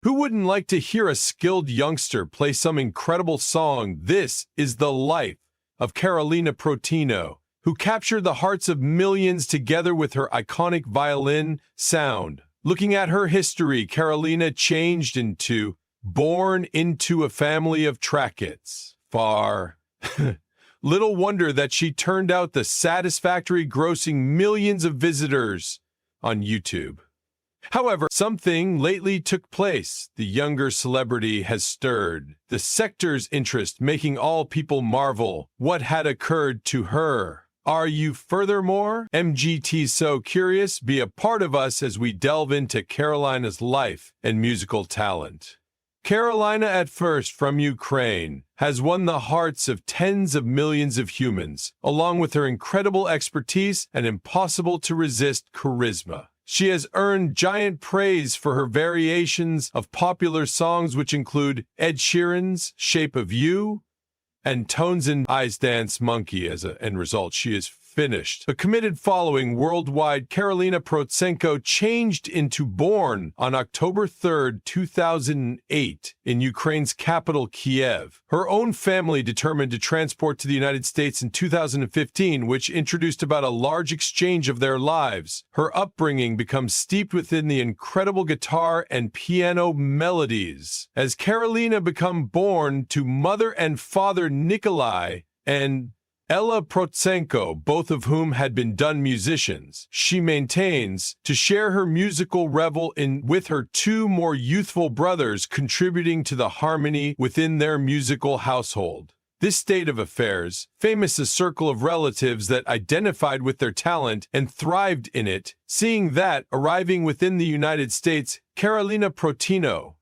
Who wouldn't like to hear a skilled youngster play some incredible song? This is the life of Karolina Protsenko, who captured the hearts of millions together with her iconic violin sound. Looking at her history, Karolina changed into born into a family of trackets. Little wonder that she turned out the satisfactory, grossing millions of visitors on YouTube. However, something lately took place. The younger celebrity has stirred the sector's interest, making all people marvel what had occurred to her. Are you furthermore MGT so curious? Be a part of us as we delve into Karolina's life and musical talent. Karolina, at first from Ukraine, has won the hearts of tens of millions of humans, along with her incredible expertise and impossible-to-resist charisma. She has earned giant praise for her variations of popular songs, which include Ed Sheeran's Shape of You and Tones and I's Dance Monkey. As an end result, she is finished. A committed following worldwide, Karolina Protsenko changed into Born on October 3, 2008, in Ukraine's capital, Kiev. Her own family determined to transport to the United States in 2015, which introduced about a large exchange of their lives. Her upbringing becomes steeped within the incredible guitar and piano melodies. As Karolina became born to mother and father Nikolai and Ella Protsenko, both of whom had been done musicians, she maintains to share her musical revel with her two more youthful brothers, contributing to the harmony within their musical household. This state of affairs, famous a circle of relatives that identified with their talent and thrived in it. Seeing that, arriving within the United States, Karolina Protsenko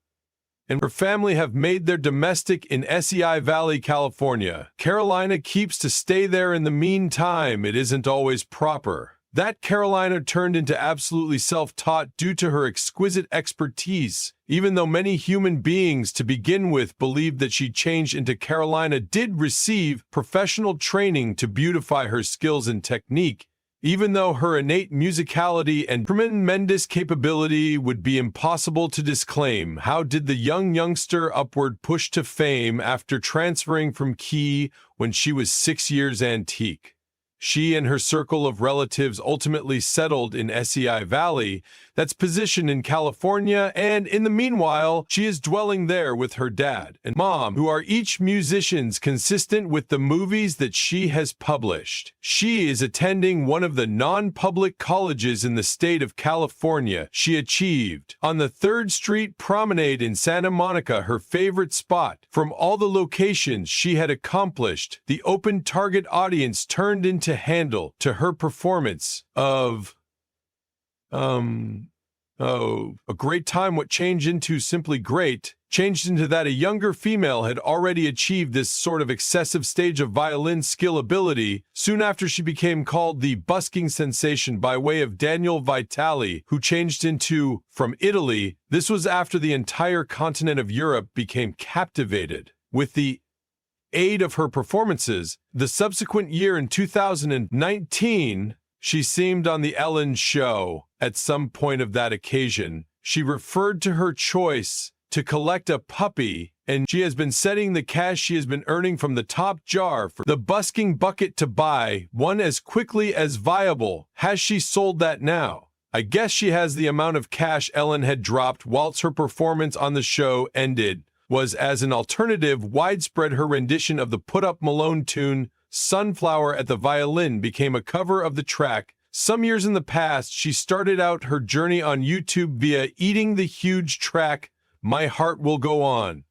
and her family have made their domestic in SEI Valley, California. Karolina keeps to stay there. In the meantime, it isn't always proper. That Karolina turned into absolutely self-taught due to her exquisite expertise. Even though many human beings to begin with believed that she changed into, Karolina did receive professional training to beautify her skills and technique. Even though her innate musicality and tremendous capability would be impossible to disclaim, how did the youngster upward push to fame after transferring from Kiev when she was 6 years antique? She and her circle of relatives ultimately settled in SEI Valley, that's positioned in California, and in the meanwhile, she is dwelling there with her dad and mom, who are each musicians consistent with the movies that she has published. She is attending one of the non-public colleges in the state of California. She achieved on the 3rd Street Promenade in Santa Monica, her favorite spot. From all the locations she had accomplished, the open target audience turned into handle to her performance of a great time. What changed into simply great changed into that a younger female had already achieved this sort of excessive stage of violin skill ability soon after she became called the busking sensation by way of Daniel Vitali, who changed into from Italy. This was after the entire continent of Europe became captivated with the aid of her performances. The subsequent year, in 2019, she seemed on the Ellen Show. At some point of that occasion, she referred to her choice to collect a puppy, and she has been setting the cash she has been earning from the top jar for the busking bucket to buy one as quickly as viable. Has she sold that now? I guess she has. The amount of cash Ellen had dropped whilst her performance on the show ended was as an alternative widespread. Her rendition of the Put Up Malone tune, Sunflower at the Violin, became a cover of the track. Some years in the past, she started out her journey on YouTube via eating the huge track, My Heart Will Go On.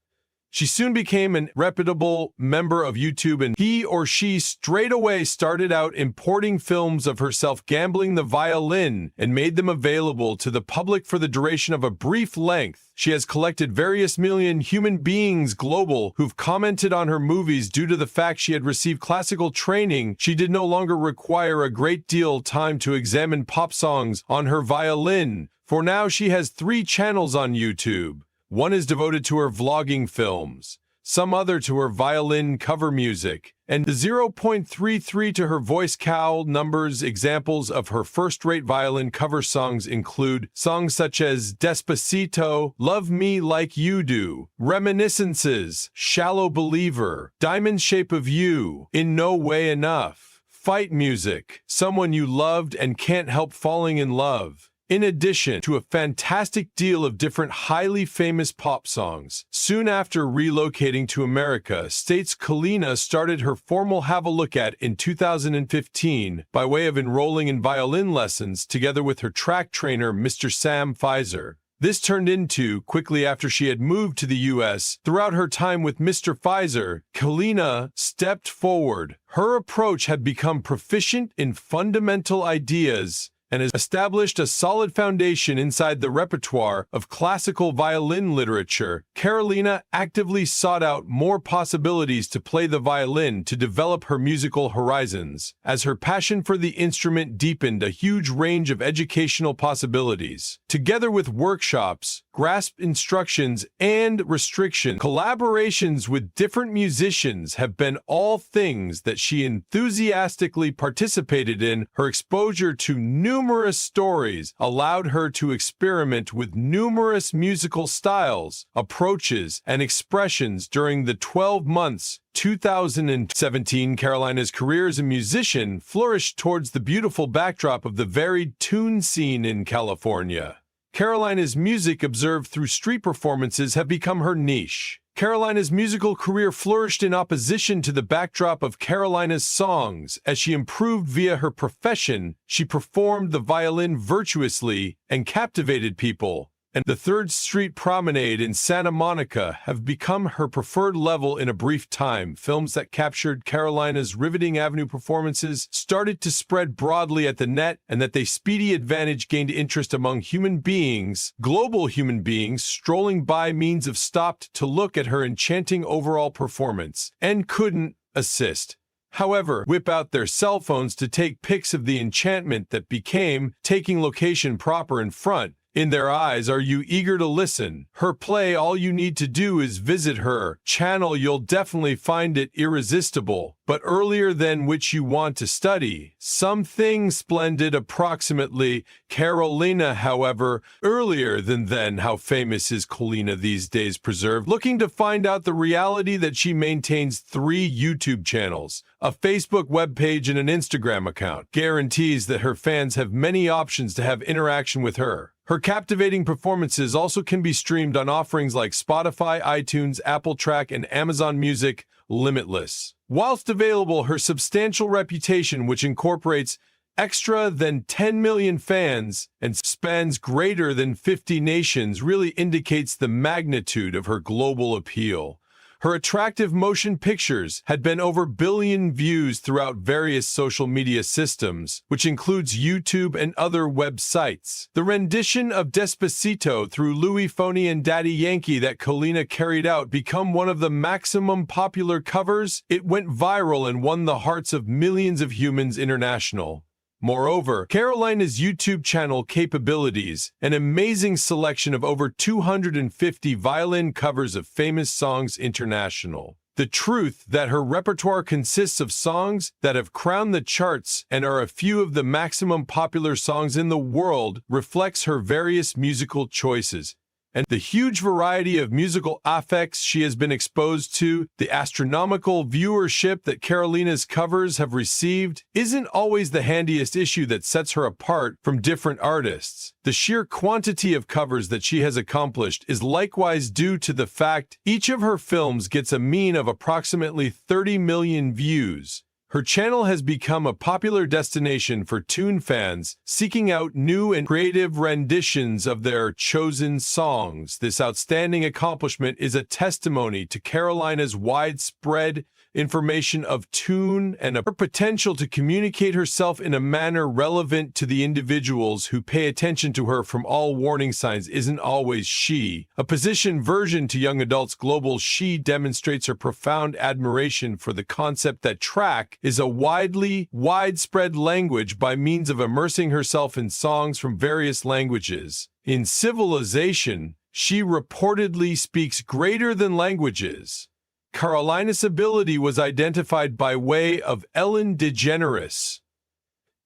She soon became a reputable member of YouTube, and he or she straight away started out importing films of herself gambling the violin and made them available to the public for the duration of a brief length. She has collected various million human beings global who've commented on her movies due to the fact she had received classical training. She did no longer require a great deal time to examine pop songs on her violin. For now, she has 3 channels on YouTube. One is devoted to her vlogging films, some other to her violin cover music, and 0.33 to her voice cowl numbers. Examples of her first-rate violin cover songs include songs such as Despacito, Love Me Like You Do, Reminiscences, Shallow Believer, Diamond Shape of You, In No Way Enough, Fight Music, Someone You Loved and Can't Help Falling in Love. In addition to a fantastic deal of different highly famous pop songs. Soon after relocating to America, states Karolina started her formal Have a Look At in 2015 by way of enrolling in violin lessons together with her track trainer, Mr. Sam Pfizer. This turned into, quickly after she had moved to the U.S., throughout her time with Mr. Pfizer, Karolina stepped forward. Her approach had become proficient in fundamental ideas and has established a solid foundation inside the repertoire of classical violin literature. Karolina actively sought out more possibilities to play the violin to develop her musical horizons, as her passion for the instrument deepened a huge range of educational possibilities. Together with workshops, grasp instructions, and restriction, collaborations with different musicians have been all things that she enthusiastically participated in. Her exposure to numerous stories allowed her to experiment with numerous musical styles, approaches, and expressions during the 12 months 2017. Karolina's career as a musician flourished towards the beautiful backdrop of the varied tune scene in California. Karolina's music observed through street performances have become her niche. Karolina's musical career flourished in opposition to the backdrop of Karolina's songs. As she improved via her profession, she performed the violin virtuously and captivated people. And the 3rd Street Promenade in Santa Monica have become her preferred level in a brief time. Films that captured Karolina's riveting avenue performances started to spread broadly at the net, and that they speedy advantage gained interest among human beings, global human beings, strolling by means of stopped to look at her enchanting overall performance, and couldn't assist. However, whip out their cell phones to take pics of the enchantment that became taking location proper in front. In their eyes, are you eager to listen? Her play, all you need to do is visit her channel. You'll definitely find it irresistible. But earlier than which you want to study, something splendid approximately. Karolina, however, earlier than then, how famous is Karolina these days preserved? Looking to find out the reality that she maintains 3 YouTube channels, a Facebook webpage, and an Instagram account. Guarantees that her fans have many options to have interaction with her. Her captivating performances also can be streamed on offerings like Spotify, iTunes, Apple Track, and Amazon Music, limitless. Whilst available, her substantial reputation, which incorporates extra than 10 million fans and spans greater than 50 nations, really indicates the magnitude of her global appeal. Her attractive motion pictures had been over billion views throughout various social media systems, which includes YouTube and other websites. The rendition of Despacito through Louis Fonsi and Daddy Yankee that Karolina carried out became one of the maximum popular covers. It went viral and won the hearts of millions of humans international. Moreover, Karolina's YouTube channel capabilities, an amazing selection of over 250 violin covers of famous songs international. The truth that her repertoire consists of songs that have crowned the charts and are a few of the maximum popular songs in the world reflects her various musical choices. And the huge variety of musical affects she has been exposed to, the astronomical viewership that Karolina's covers have received, isn't always the handiest issue that sets her apart from different artists. The sheer quantity of covers that she has accomplished is likewise due to the fact each of her films gets a mean of approximately 30 million views. Her channel has become a popular destination for tune fans seeking out new and creative renditions of their chosen songs. This outstanding accomplishment is a testimony to Karolina's widespread information of tune and her potential to communicate herself in a manner relevant to the individuals who pay attention to her. From all warning signs isn't always she. A position version to young adults global, she demonstrates her profound admiration for the concept that track is a widespread language by means of immersing herself in songs from various languages. In civilization, she reportedly speaks greater than languages. Karolina's ability was identified by way of Ellen DeGeneres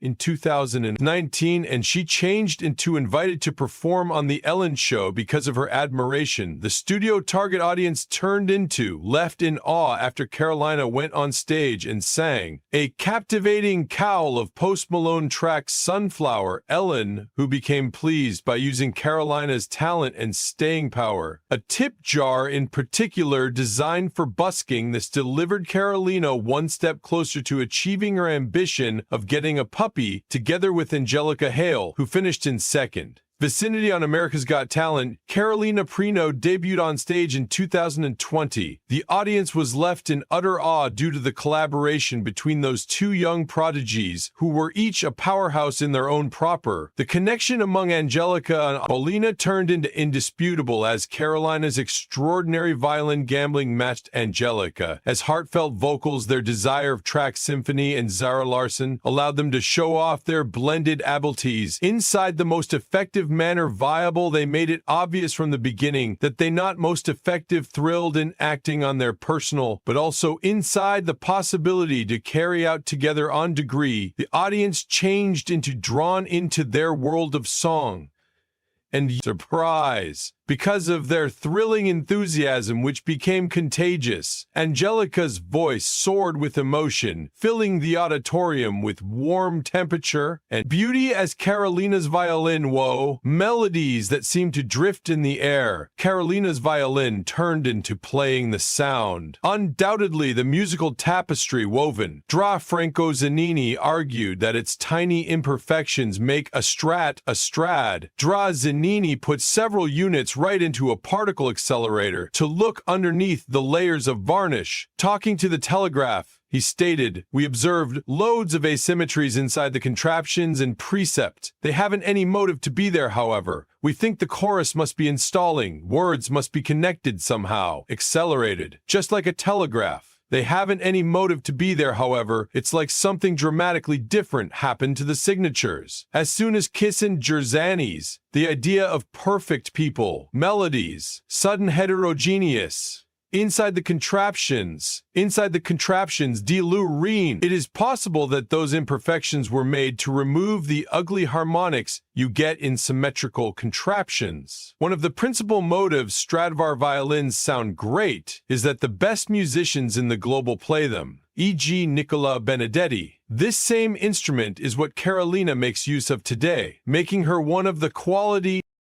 in 2019, and she changed into invited to perform on The Ellen Show because of her admiration. The studio target audience turned into left in awe after Karolina went on stage and sang a captivating cowl of Post Malone track Sunflower. Ellen, who became pleased by using Karolina's talent and staying power, a tip jar in particular designed for busking, this delivered Karolina one step closer to achieving her ambition of getting a puppy together with Angelica Hale, who finished in second. Vicinity on America's Got Talent, Karolina Protsenko debuted on stage in 2020. The audience was left in utter awe due to the collaboration between those two young prodigies, who were each a powerhouse in their own proper. The connection among Angelica and Karolina turned into indisputable as Karolina's extraordinary violin gambling matched Angelica. As heartfelt vocals, their desire of track symphony and Zara Larsson allowed them to show off their blended abilities. Inside the most effective manner viable, they made it obvious from the beginning that they not most effective thrilled in acting on their personal, but also inside the possibility to carry out together on degree. The audience changed into drawn into their world of song and surprise. Because of their thrilling enthusiasm, which became contagious, Angelica's voice soared with emotion, filling the auditorium with warm temperature and beauty as Karolina's violin melodies that seemed to drift in the air. Karolina's violin turned into playing the sound. Undoubtedly the musical tapestry woven. Franco Zanini argued that its tiny imperfections make a strad. Zanini put several units right into a particle accelerator to look underneath the layers of varnish. Talking to The Telegraph, he stated, "We observed loads of asymmetries inside the contraptions and precept. They haven't any motive to be there, however. We think the chorus must be installing, words must be connected somehow, accelerated, just like a telegraph. They haven't any motive to be there, however. It's like something dramatically different happened to the signatures. As soon as Kissinger's the idea of perfect people, melodies, sudden heterogeneous. Inside the contraptions, Lureen. It is possible that those imperfections were made to remove the ugly harmonics you get in symmetrical contraptions. One of the principal motives Stradivar violins sound great is that the best musicians in the global play them, e.g. Nicola Benedetti. This same instrument is what Karolina makes use of today, making her one of the quality